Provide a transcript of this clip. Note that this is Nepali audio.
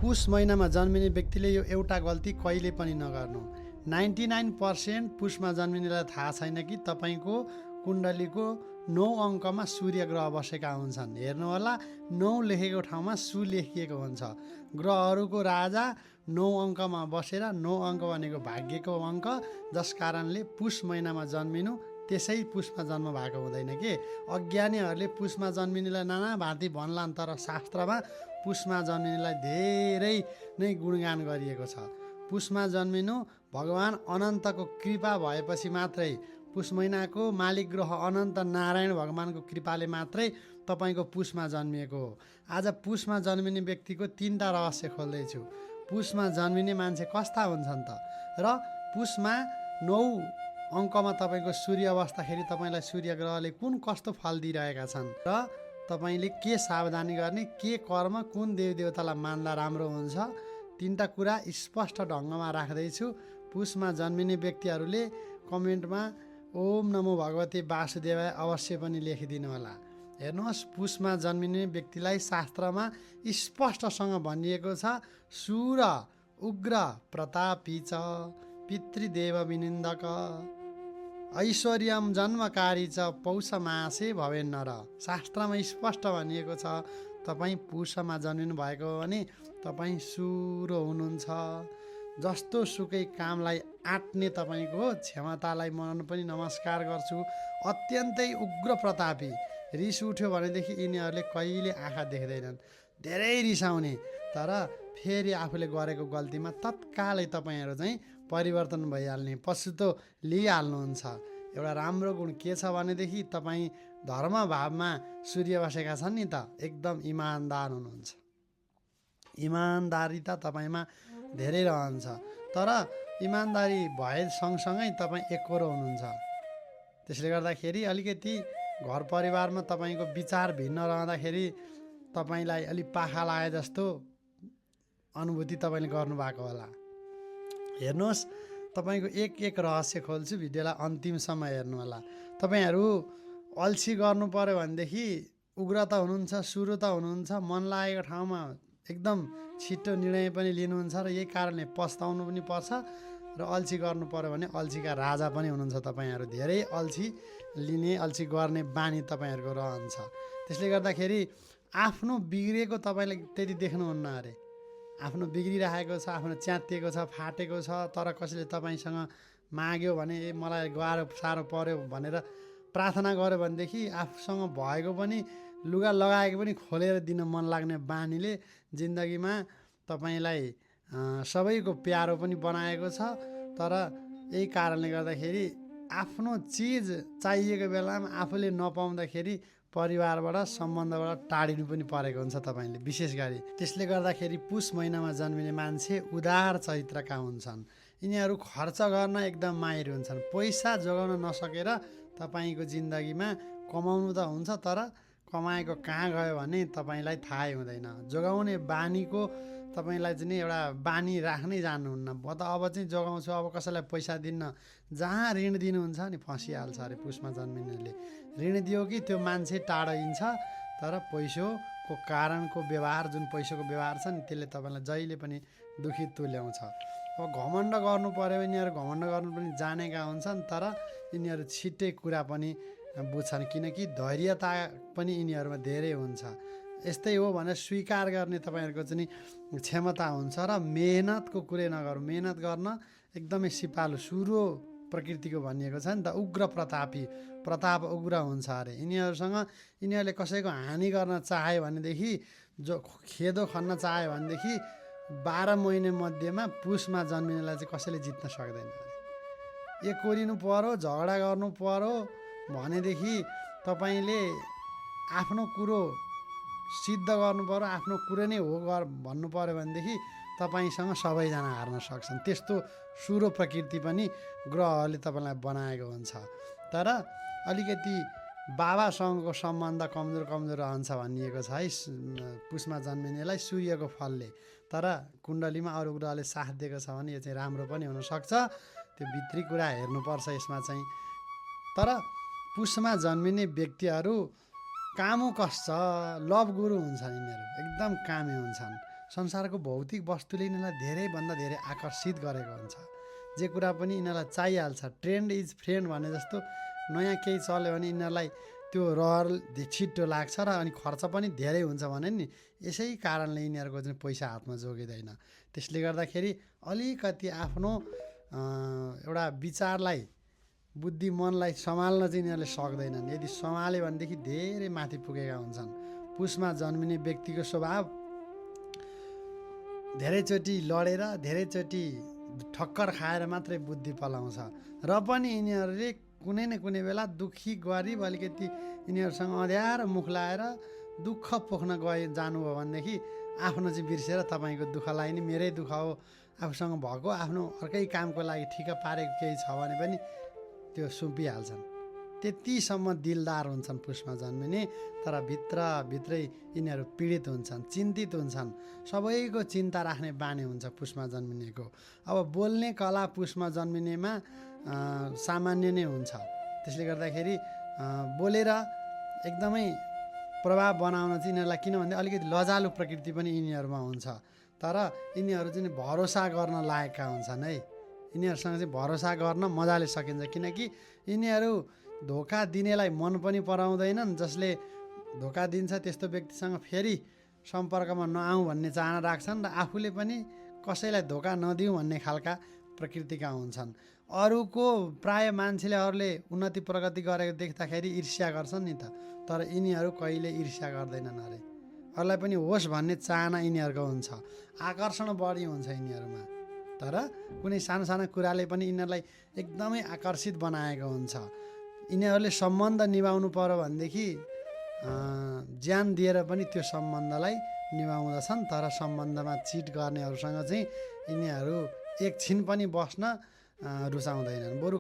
पुष महिनामा जन्मिने व्यक्तिले यो एउटा गल्ती कहिले पनि नगर्नु। 99% पुषमा जन्मिनेलाई थाहा छैन कि तपाईँको कुण्डलीको 9 अङ्कमा सूर्य ग्रह बसेका हुन्छन्। हेर्नुहोला, 9 लेखेको ठाउँमा सु लेखिएको हुन्छ। ग्रहहरूको राजा 9 अङ्कमा बसेर 9 अङ्क भनेको भाग्यको अङ्क, जस कारणले पुष महिनामा जन्मिनु त्यसै पुषमा जन्म भएको हुँदैन के। अज्ञानीहरूले पुषमा जन्मिनेलाई नाना भाँति भन्लान्, तर शास्त्रमा पुषमा जन्मिनेलाई धेरै नै गुणगान गरिएको छ। पुषमा जन्मिनु भगवान अनन्तको कृपा भएपछि मात्रै, पुष महिनाको मालिक ग्रह अनन्त नारायण भगवानको कृपाले मात्रै तपाईँको पुषमा जन्मिएको हो। आज पुषमा जन्मिने व्यक्तिको 3टा रहस्य खोल्दैछु। पुषमा जन्मिने मान्छे कस्ता हुन्छन् त, र पुषमा 9 अङ्कमा तपाईँको सूर्य अवस्थाखेरि तपाईँलाई सूर्य ग्रहले कुन कस्तो फल दिइरहेका छन्, र तपाईँले के सावधानी गर्ने, के कर्म, कुन देवदेवतालाई मान्दा राम्रो हुन्छ, 3टा कुरा स्पष्ट ढङ्गमा राख्दैछु। पुषमा जन्मिने व्यक्तिहरूले कमेन्टमा ओम नमो भगवते वासुदेवाय अवश्य पनि लेखिदिनु होला। हेर्नुहोस्, पुषमा जन्मिने व्यक्तिलाई शास्त्रमा स्पष्टसँग भनिएको छ, सुर उग्र प्रतापी च पितृदेव विनिन्दक ऐश्वर्यम जन्मकारी च पौष मासे भवेन्नर। शास्त्रमा स्पष्ट भनिएको छ, तपाईँ पुषमा जन्मिनु भएको हो भने तपाईँ सुरो हुनुहुन्छ। जस्तो सुकै कामलाई आँट्ने तपाईँको क्षमतालाई म पनि नमस्कार गर्छु। अत्यन्तै उग्र प्रतापी। रिस उठ्यो भनेदेखि यिनीहरूले कहिले आँखा देख्दैनन्, धेरै रिसाउने, तर फेरि आफूले गरेको गल्तीमा तत्कालै तपाईँहरू चाहिँ परिवर्तन भइहाल्ने, पछुतो लिइहाल्नुहुन्छ। एउटा राम्रो गुण के छ भनेदेखि तपाईँ धर्म भावमा सूर्य बसेका छन् नि त, एकदम इमान्दार हुनुहुन्छ। इमान्दारी त तपाईँमा धेरै रहन्छ, तर इमान्दारी भए सँगसँगै तपाईँ एकोरो हुनुहुन्छ। त्यसले गर्दाखेरि अलिकति घर परिवारमा तपाईँको विचार भिन्न रहँदाखेरि तपाईँलाई अलिक पाखा लागे जस्तो अनुभूति तपाईँले गर्नुभएको होला। हेर्नुहोस्, तपाईँको एक रहस्य खोल्छु, भिडियोलाई अन्तिमसम्म हेर्नु होला। तपाईँहरू अल्छी गर्नु पर्यो भनेदेखि उग्रता हुनुहुन्छ, सुरता हुनुहुन्छ, मन लागेको ठाउँमा एकदम छिटो निर्णय पनि लिनुहुन्छ, र यही कारणले पस्ताउनु पनि पर्छ। र अल्छी गर्नु पर्यो भने अल्छीका राजा पनि हुनुहुन्छ तपाईँहरू। धेरै अल्छी लिने, अल्छी गर्ने बानी तपाईँहरूको रहन्छ। त्यसले गर्दाखेरि आफ्नो बिग्रिएको तपाईँले त्यति देख्नुहुन्न अरे। आफ्नो बिग्रिरहेको छ, आफ्नो च्यातिएको छ, फाटेको छ, तर कसैले तपाईँसँग माग्यो भने मलाई गाह्रो साह्रो पर्यो भनेर प्रार्थना गर्यो भनेदेखि आफूसँग भएको पनि लुगा लगाएको पनि खोलेर दिन मन लाग्ने बानीले जिन्दगीमा तपाईँलाई सबैको प्यारो पनि बनाएको छ। तर यही कारणले गर्दाखेरि आफ्नो चिज चाहिएको बेलामा आफूले नपाउँदाखेरि परिवारबाट, सम्बन्धबाट टाढिनु पनि परेको हुन्छ तपाईँले, विशेष गरी। त्यसले गर्दाखेरि पुष महिनामा जन्मिने मान्छे उदार चरित्रका हुन्छन्। यिनीहरू खर्च गर्न एकदम माहिर हुन्छन्। पैसा जोगाउन नसकेर तपाईँको जिन्दगीमा कमाउनु त हुन्छ, तर कमाएको कहाँ गयो भने तपाईँलाई थाहै हुँदैन। जोगाउने बानीको तपाईँलाई चाहिँ एउटा बानी राख्नै जान्नुहुन्न। म त अब चाहिँ जोगाउँछु, अब कसैलाई पैसा दिन्न, जहाँ ऋण दिनुहुन्छ नि फँसिहाल्छ अरे पुषमा जन्मिनेले। ऋण दियो कि त्यो मान्छे टाढिन्छ, तर पैसाको कारणको व्यवहार, जुन पैसाको व्यवहार छ नि, त्यसले तपाईँलाई जहिले पनि दुखित तुल्याउँछ। अब घमण्ड गर्नु पऱ्यो, यिनीहरू घमण्ड गर्नु पनि जानेका हुन्छन्, तर यिनीहरू छिट्टै कुरा पनि बुझ्छन्, किनकि धैर्यता पनि यिनीहरूमा धेरै हुन्छ। यस्तै हो भनेर स्वीकार गर्ने तपाईँहरूको चाहिँ क्षमता हुन्छ। र मेहनतको कुरै नगरौँ, मेहनत गर्न एकदमै सिपालु, सुरो प्रकृतिको भनिएको छ नि त, उग्र प्रतापी, प्रताप उग्र हुन्छ अरे। यिनीहरूले कसैको हानि गर्न चाह्यो भनेदेखि, जो खेदो खन्न चाह्यो भनेदेखि 12 महिना मध्येमा पुषमा जन्मिनेलाई चाहिँ कसैले जित्न सक्दैन अरे। एकोरिनु पर्यो, झगडा गर्नु पर्यो भनेदेखि तपाईँले आफ्नो कुरो सिद्ध गर्नु पर्यो, आफ्नो कुरो नै हो भन्नु पर्यो भनेदेखि तपाईँसँग सबैजना हार्न सक्छन्। त्यस्तो सुरो प्रकृति पनि ग्रहहरूले तपाईँलाई बनाएको हुन्छ। तर अलिकति बाबासँगको सम्बन्ध कमजोर रहन्छ भनिएको छ है पुषमा जन्मिनेलाई सूर्यको फलले। तर कुण्डलीमा अरू ग्रहले साथ दिएको छ भने यो चाहिँ राम्रो पनि हुनसक्छ। त्यो भित्री कुरा हेर्नुपर्छ यसमा चाहिँ। तर पुषमा जन्मिने व्यक्तिहरू कामुकस् छ, लभ गुरु हुन्छन्। यिनीहरू एकदम कामी हुन्छन्। संसारको भौतिक वस्तुले यिनीहरूलाई धेरैभन्दा धेरै आकर्षित गरेको हुन्छ। जे कुरा पनि यिनीहरूलाई चाहिहाल्छ। ट्रेन्ड इज फ्रेन्ड भने जस्तो नयाँ केही चल्यो भने यिनीहरूलाई त्यो रहर छिट्टो लाग्छ र अनि खर्च पनि धेरै हुन्छ भने नि यसै कारणले यिनीहरूको चाहिँ पैसा हातमा जोगिँदैन। त्यसले गर्दाखेरि अलिकति आफ्नो एउटा विचारलाई बुद्धि मनलाई सम्हाल्न चाहिँ यिनीहरूले सक्दैनन्। यदि सम्हाल्यो भनेदेखि धेरै माथि पुगेका हुन्छन्। पुसमा जन्मिने व्यक्तिको स्वभाव धेरैचोटि लडेर धेरैचोटि ठक्कर खाएर मात्रै बुद्धि पलाउँछ र पनि यिनीहरूले कुनै न कुनै बेला दुःखी गरिब अलिकति यिनीहरूसँग अँध्यारो मुख लाएर दुःख पोख्न जानुभयो भनेदेखि आफ्नो चाहिँ बिर्सेर तपाईँको दुःखलाई नि मेरै दुःख हो, आफूसँग भएको आफ्नो अर्कै कामको लागि ठिक्क पारेको केही छ भने पनि त्यो सुम्पिहाल्छन्। त्यतिसम्म दिलदार हुन्छन् पुसमा जन्मिने, तर भित्रभित्रै यिनीहरू पीडित हुन्छन्, चिन्तित हुन्छन्। सबैको चिन्ता राख्ने बानी हुन्छ पुसमा जन्मिनेको। अब बोल्ने कला पुसमा जन्मिनेमा सामान्य नै हुन्छ। त्यसले गर्दाखेरि बोलेर एकदमै प्रभाव बनाउन चाहिँ यिनीहरूलाई, किनभने अलिकति लजालु प्रकृति पनि यिनीहरूमा हुन्छ, तर यिनीहरू चाहिँ भरोसा गर्न लायकका हुन्छन् है। यिनीहरूसँग चाहिँ भरोसा गर्न मजाले सकिन्छ, किनकि यिनीहरू धोका दिनेलाई मन पनि पराउँदैनन्। जसले धोका दिन्छ त्यस्तो व्यक्तिसँग फेरि सम्पर्कमा नआउँ भन्ने चाहना राख्छन् र आफूले पनि कसैलाई धोका नदिउँ भन्ने खालका प्रकृतिका हुन्छन्। अरूको प्राय मान्छेले अरूले उन्नति प्रगति गरेको देख्दाखेरि ईर्ष्या गर्छन् नि त, तर यिनीहरू कहिले ईर्ष्या गर्दैनन् अरे। अरूलाई पनि होस् भन्ने चाहना यिनीहरूको हुन्छ, आकर्षण बढी हुन्छ यिनीहरूमा। तर कुनै सानो सानो कुराले पनि यिनीहरूलाई एकदमै आकर्षित बनाएको हुन्छ। यिनीहरूले सम्बन्ध निभाउनु पर्यो भनेदेखि ज्यान दिएर पनि त्यो सम्बन्धलाई निभाउँदछन्, तर सम्बन्धमा चिट गर्नेहरूसँग चाहिँ यिनीहरू एकछिन पनि बस्न रुचाउँदैनन्। बरु